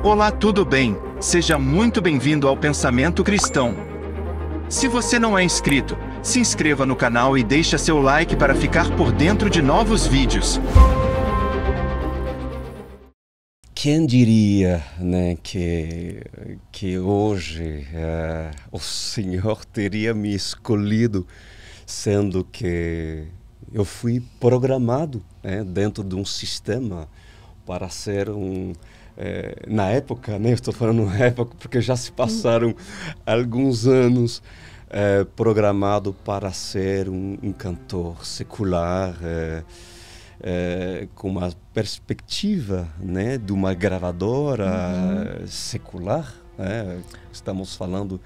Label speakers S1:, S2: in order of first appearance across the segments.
S1: Olá, tudo bem? Seja muito bem-vindo ao Pensamento Cristão. Se você não é inscrito, se inscreva no canal e deixe seu like para ficar por dentro de novos vídeos.
S2: Quem diria, né, que hoje o Senhor teria me escolhido, sendo que eu fui programado, né, dentro de um sistema para ser na época, né, eu estou falando na época porque já se passaram alguns anos, programado para ser um cantor secular, com uma perspectiva, né, de uma gravadora secular, né? Estamos falando...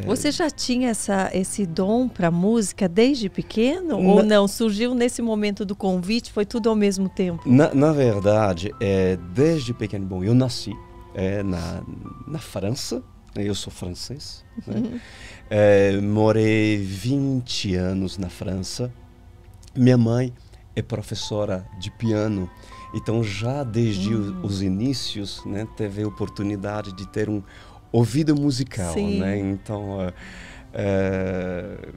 S3: Você já tinha esse dom para música desde pequeno? Ou não? Surgiu nesse momento do convite? Foi tudo ao mesmo tempo?
S2: Na verdade, desde pequeno, bom, eu nasci na França, eu sou francês, né? Morei 20 anos na França. Minha mãe é professora de piano, então já desde os inícios, né, teve a oportunidade de ter um ouvido musical, né? Então,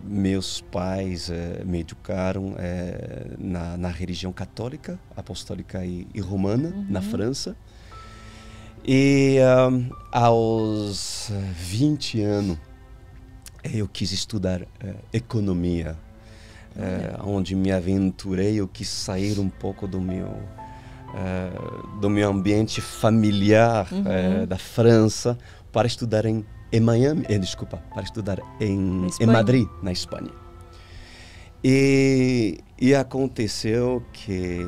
S2: meus pais me educaram na religião católica, apostólica e romana, na França. E aos 20 anos, eu quis estudar economia, onde me aventurei, eu quis sair um pouco do meu ambiente familiar da França, para estudar em Miami, para estudar em Madrid, na Espanha. E aconteceu que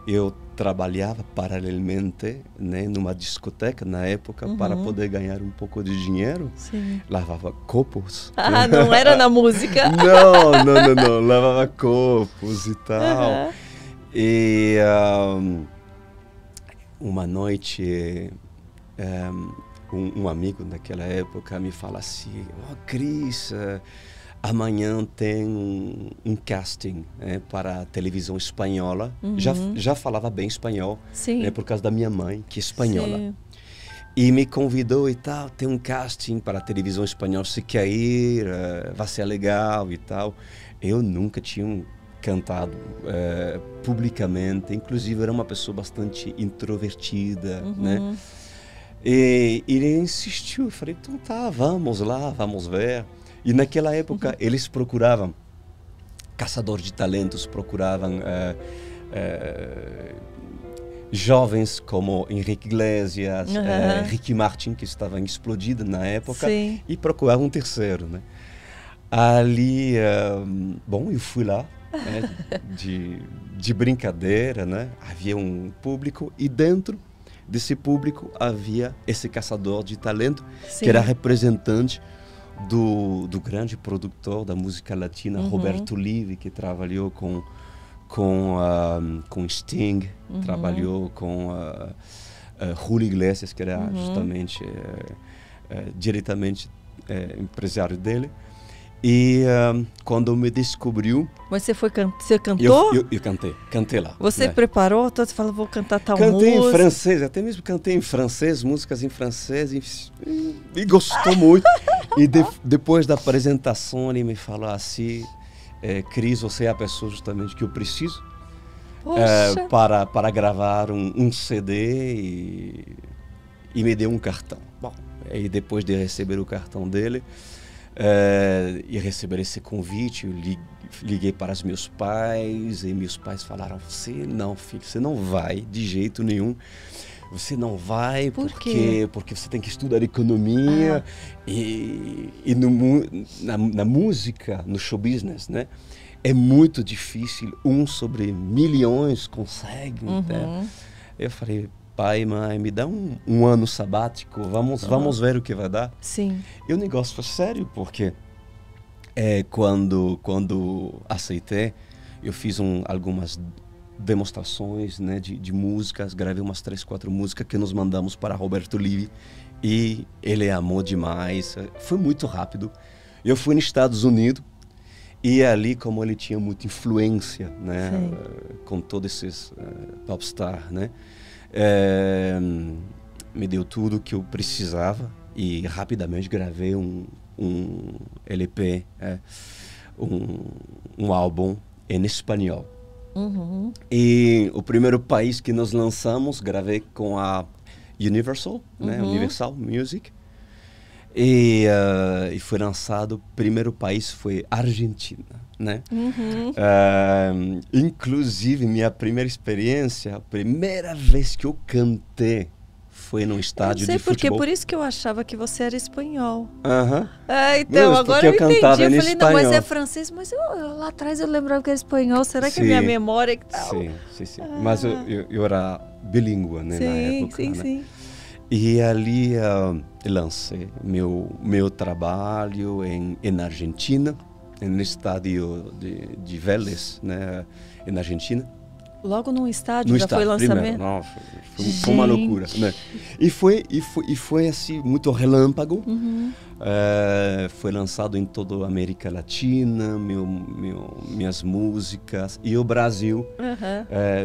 S2: eu trabalhava paralelamente, né, numa discoteca na época, para poder ganhar um pouco de dinheiro.
S3: Sim.
S2: Lavava copos.
S3: Ah, não era na música?
S2: Não. Lavava copos e tal. E uma noite, um amigo naquela época me fala assim: Cris, amanhã tem um casting para a televisão espanhola. Já falava bem espanhol, né, por causa da minha mãe, que é espanhola. Sim. E me convidou e tal, tem um casting para a televisão espanhola, se quer ir, vai ser legal e tal. Eu nunca tinha cantado publicamente, inclusive era uma pessoa bastante introvertida, né? E ele insistiu, eu falei, então tá, vamos lá, vamos ver. E naquela época eles procuravam, caçadores de talentos, procuravam jovens como Henrique Iglesias, Ricky Martin, que estavam explodidos na época, e procuravam um terceiro, né? Ali, bom, eu fui lá, de brincadeira, né? Havia um público e dentro desse público havia esse caçador de talento, que era representante do grande produtor da música latina, Roberto Livi, que trabalhou com Sting, trabalhou com Julio Iglesias, que era justamente diretamente empresário dele. E quando me descobriu...
S3: Mas você cantou?
S2: Eu cantei lá.
S3: Você preparou? Você falou, vou cantar tal
S2: música. Cantei
S3: em
S2: francês, até mesmo cantei em francês, músicas em francês, e gostou muito. E depois da apresentação ele me falou assim, Cris, você é a pessoa justamente que eu preciso para gravar um CD, e me deu um cartão. Bom, e depois de receber o cartão dele, e receber esse convite, eu liguei para os meus pais, e meus pais falaram: não, filho, você não vai de jeito nenhum, você não vai porque você tem que estudar economia, e na música, no show business, né, é muito difícil, 1 sobre milhões consegue, né? Eu falei: pai, mãe, me dá um ano sabático, vamos ver o que vai dar.
S3: Sim.
S2: E o negócio foi sério, porque quando aceitei, eu fiz algumas demonstrações, né, de músicas, gravei umas 3, 4 músicas que nos mandamos para Roberto Livi, e ele amou demais. Foi muito rápido. Eu fui nos Estados Unidos, e ali, como ele tinha muita influência, né, com todos esses popstar, né? Me deu tudo que eu precisava e rapidamente gravei um LP, um álbum em espanhol.
S3: Uhum.
S2: E o primeiro país que nós lançamos, gravei com a Universal, né? Universal Music. E foi lançado, o primeiro país foi Argentina, né? Inclusive, minha primeira experiência, a primeira vez que eu cantei foi num estádio de futebol.
S3: Por isso que eu achava que você era espanhol.
S2: Não,
S3: Então, agora eu entendi. Eu falei,
S2: espanhol.
S3: não, mas é francês, mas lá atrás eu lembrava que era espanhol. Será que é minha memória que tal?
S2: Sim. Mas eu era bilíngue, né, na época.
S3: Sim.
S2: E ali lancei meu trabalho em Argentina, no estádio de Vélez, né, na Argentina.
S3: Logo num estádio já foi lançamento?
S2: Primeiro, não, foi uma loucura, né? E foi assim, muito relâmpago. Foi lançado em toda a América Latina, minhas músicas. E o Brasil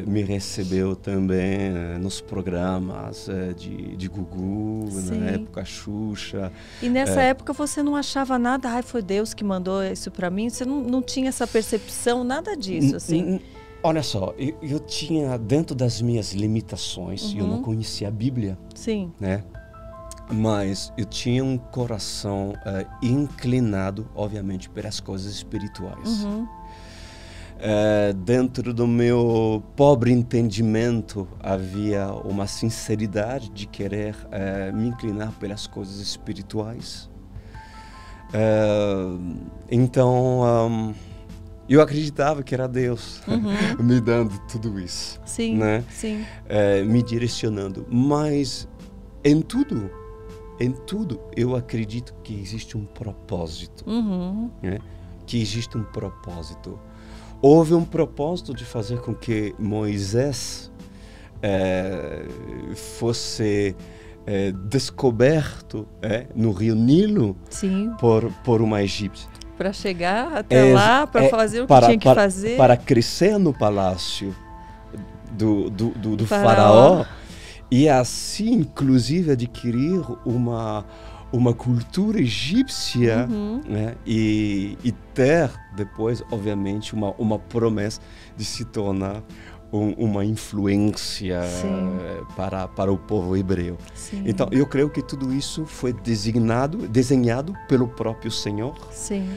S2: me recebeu também nos programas de Gugu, na época Xuxa.
S3: E nessa época você não achava nada, foi Deus que mandou isso para mim? Você não tinha essa percepção, nada disso, assim?
S2: Olha só, eu tinha, dentro das minhas limitações, eu não conhecia a Bíblia.
S3: Sim.
S2: Né? Mas eu tinha um coração inclinado, obviamente, pelas coisas espirituais. Dentro do meu pobre entendimento, havia uma sinceridade de querer me inclinar pelas coisas espirituais. Então, eu acreditava que era Deus me dando tudo isso.
S3: Sim,
S2: né?
S3: sim.
S2: Me direcionando. Mas em tudo eu acredito que existe um propósito. Né? Que existe um propósito. Houve um propósito de fazer com que Moisés fosse descoberto no rio Nilo por uma egípcia.
S3: Para chegar até lá, para fazer o que tinha que fazer.
S2: Para crescer no palácio do faraó. E assim, inclusive, adquirir uma cultura egípcia, né? E ter depois, obviamente, uma promessa de se tornar uma influência para o povo hebreu.
S3: Sim.
S2: Então, eu creio que tudo isso foi desenhado pelo próprio Senhor.
S3: Sim.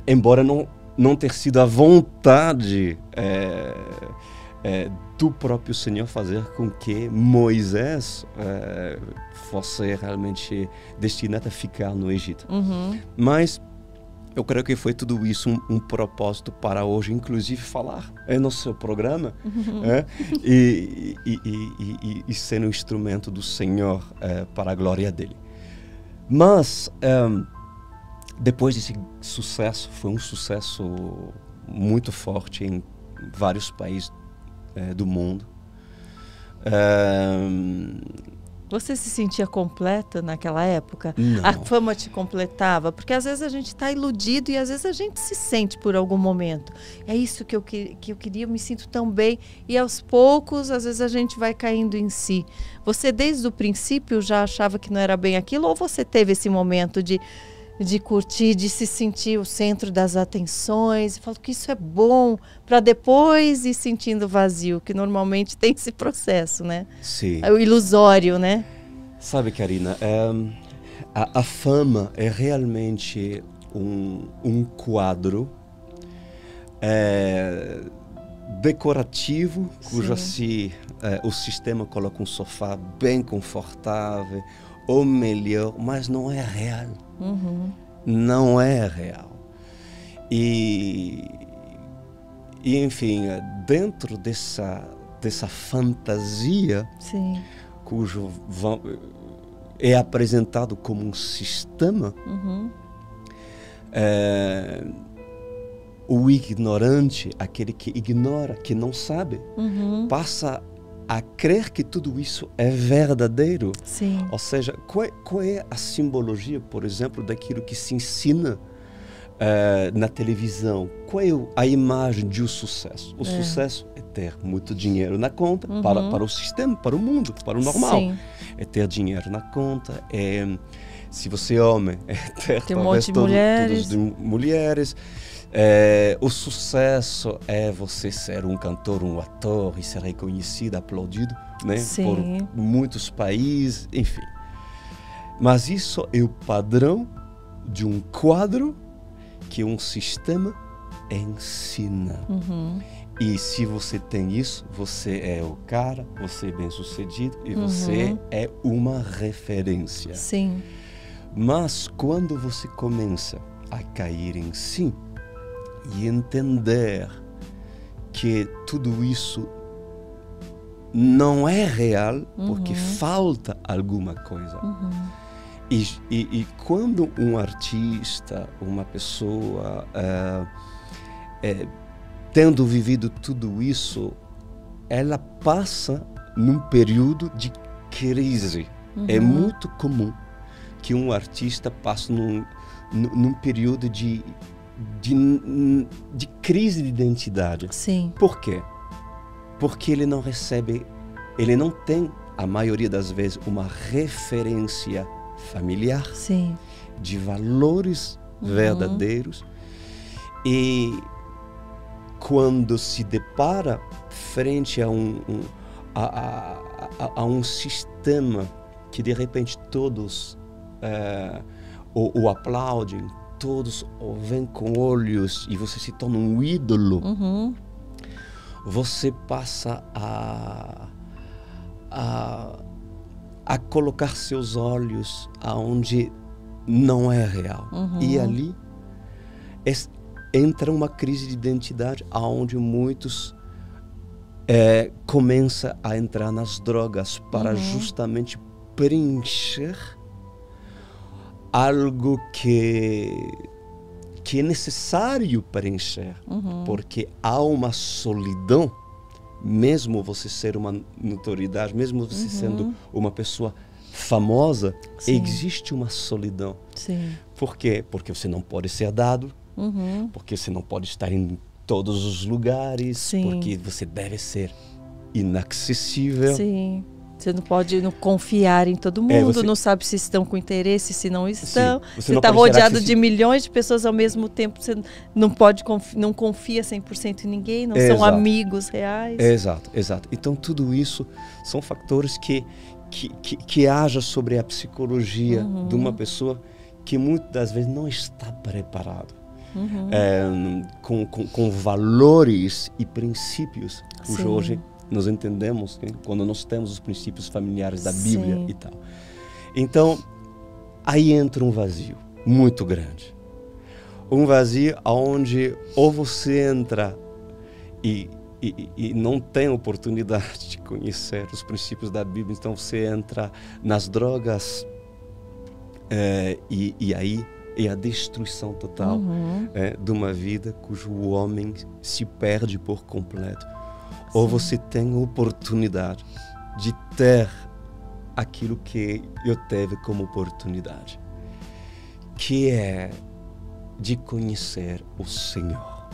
S2: Embora não ter sido a vontade do próprio Senhor fazer com que Moisés fosse realmente destinado a ficar no Egito. Mas eu creio que foi tudo isso um propósito para hoje, inclusive falar no seu programa e ser um instrumento do Senhor para a glória dele. Mas depois desse sucesso, foi um sucesso muito forte em vários países do mundo.
S3: Você se sentia completa naquela época?
S2: Não.
S3: A fama te completava? Porque às vezes a gente está iludido e às vezes a gente se sente por algum momento. É isso que eu queria, eu me sinto tão bem. E aos poucos, às vezes a gente vai caindo em si. Você desde o princípio já achava que não era bem aquilo? Ou você teve esse momento de curtir, de se sentir o centro das atenções? Falo que isso é bom para depois ir sentindo vazio, que normalmente tem esse processo, né?
S2: Sim.
S3: É o ilusório, né?
S2: Sabe, Karina, a fama é realmente um quadro decorativo, cujo o sistema coloca um sofá bem confortável, ou melhor, mas não é real. Não é real. E enfim, dentro dessa fantasia, cujo é apresentado como um sistema, o ignorante, aquele que ignora, que não sabe, passa a crer que tudo isso é verdadeiro.
S3: Sim.
S2: Ou seja, qual é a simbologia, por exemplo, daquilo que se ensina na televisão? Qual é a imagem de um sucesso? O sucesso é ter muito dinheiro na conta para o sistema, para o mundo, para o normal.
S3: Sim.
S2: É ter dinheiro na conta, se você é homem, é ter
S3: Tem um monte de mulheres.
S2: todos de mulheres. O sucesso é você ser um cantor, um ator e ser reconhecido, aplaudido, né?
S3: Sim.
S2: Por muitos países, enfim. Mas isso é o padrão de um quadro que um sistema ensina. E se você tem isso, você é o cara, você é bem-sucedido e você é uma referência.
S3: Sim.
S2: Mas quando você começa a cair em si e entender que tudo isso não é real, porque falta alguma coisa. E quando um artista, uma pessoa, tendo vivido tudo isso, ela passa num período de crise. É muito comum que um artista passe num período de crise de identidade.
S3: Sim.
S2: Por quê? Porque ele não tem, a maioria das vezes, uma referência familiar,
S3: Sim.
S2: de valores verdadeiros. E quando se depara frente a um sistema que de repente todos o aplaudem, todos o veem com olhos e você se torna um ídolo, você passa a colocar seus olhos aonde não é real. E ali entra uma crise de identidade aonde muitos começam a entrar nas drogas para justamente preencher algo que é necessário preencher, porque há uma solidão, mesmo você ser uma notoriedade, mesmo você sendo uma pessoa famosa, existe uma solidão.
S3: Sim.
S2: Por quê? Porque você não pode ser dado, porque você não pode estar em todos os lugares,
S3: Sim.
S2: porque você deve ser inacessível.
S3: Sim. Você não pode confiar em todo mundo, não sabe se estão com interesse, se não estão.
S2: Sim,
S3: você está rodeado de milhões de pessoas ao mesmo tempo, você não confia 100% em ninguém, não são amigos reais.
S2: Exato. Então tudo isso são fatores que agem sobre a psicologia de uma pessoa que muitas das vezes não está preparado. Com valores e princípios, cujo hoje nós entendemos, né? Quando nós temos os princípios familiares da Bíblia e tal. Então, aí entra um vazio muito grande. Um vazio onde ou você entra e não tem oportunidade de conhecer os princípios da Bíblia, então você entra nas drogas e aí é a destruição total de uma vida cujo homem se perde por completo. Ou você tem a oportunidade de ter aquilo que eu tive como oportunidade, que é de conhecer o Senhor.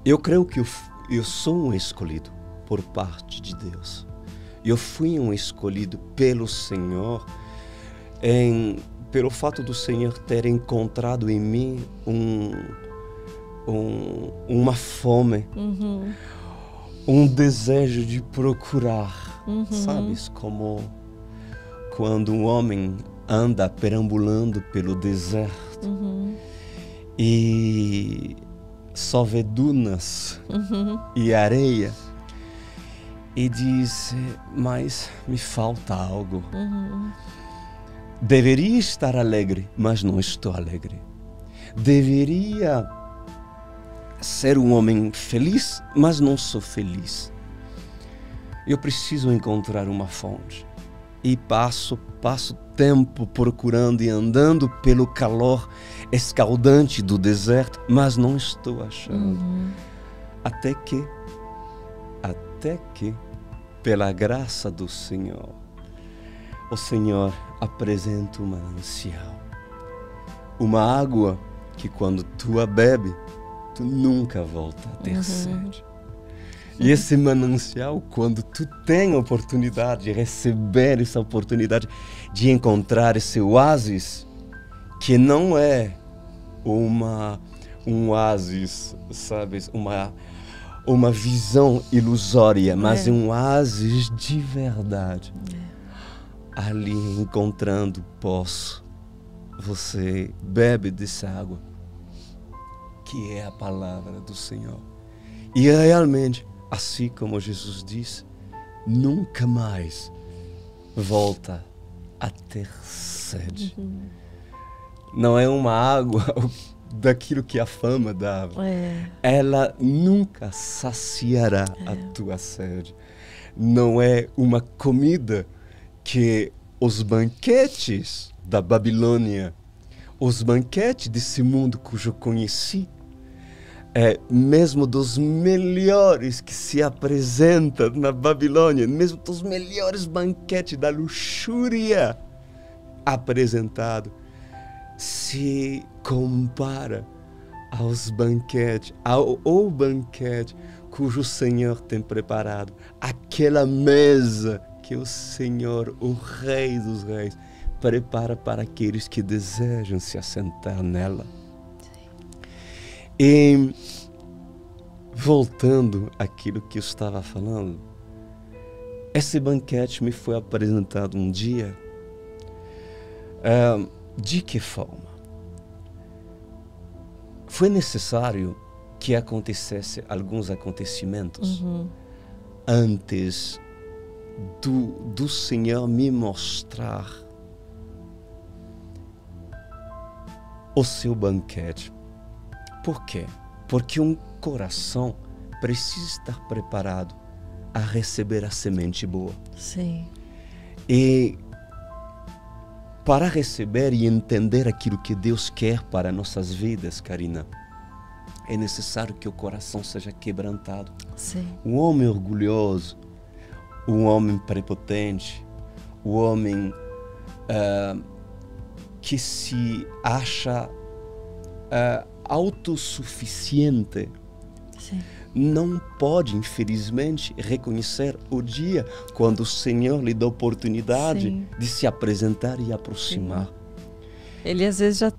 S2: Eu creio que eu sou um escolhido por parte de Deus. Eu fui um escolhido pelo Senhor pelo fato do Senhor ter encontrado em mim uma fome, um desejo de procurar, sabes? Como quando um homem anda perambulando pelo deserto e só vê dunas e areia e diz, mas me falta algo. Deveria estar alegre, mas não estou alegre. Deveria ser um homem feliz, mas não sou feliz. Eu preciso encontrar uma fonte. E passo tempo procurando e andando pelo calor escaldante do deserto, mas não estou achando. Até que, pela graça do Senhor, o Senhor apresenta um manancial, uma água que quando tu a bebe, tu nunca volta a ter sede. E esse manancial, quando tu tem a oportunidade de receber essa oportunidade de encontrar esse oásis, que não é um oásis, sabes, uma visão ilusória, mas um oásis de verdade. Ali encontrando poço, você bebe dessa água, que é a palavra do Senhor. E realmente, assim como Jesus disse, nunca mais volta a ter sede. Não é uma água daquilo que a fama dava. Ela nunca saciará a tua sede. Não é uma comida que os banquetes da Babilônia, os banquetes desse mundo cujo eu conheci, mesmo dos melhores que se apresentam na Babilônia, mesmo dos melhores banquetes da luxúria apresentado, se compara aos banquetes, ao banquete cujo Senhor tem preparado, aquela mesa que o Senhor, o Rei dos Reis, prepara para aqueles que desejam se assentar nela. E voltando àquilo que eu estava falando, esse banquete me foi apresentado um dia. De que forma? Foi necessário que acontecesse alguns acontecimentos antes do Senhor me mostrar o seu banquete. Por quê? Porque um coração precisa estar preparado a receber a semente boa.
S3: Sim.
S2: E para receber e entender aquilo que Deus quer para nossas vidas, Karina, é necessário que o coração seja quebrantado.
S3: Sim.
S2: Um homem orgulhoso, um homem prepotente, um homem que se acha autossuficiente,
S3: Sim.
S2: não pode, infelizmente, reconhecer o dia quando o Senhor lhe dá a oportunidade
S3: Sim.
S2: de se apresentar e aproximar.
S3: Ele às vezes já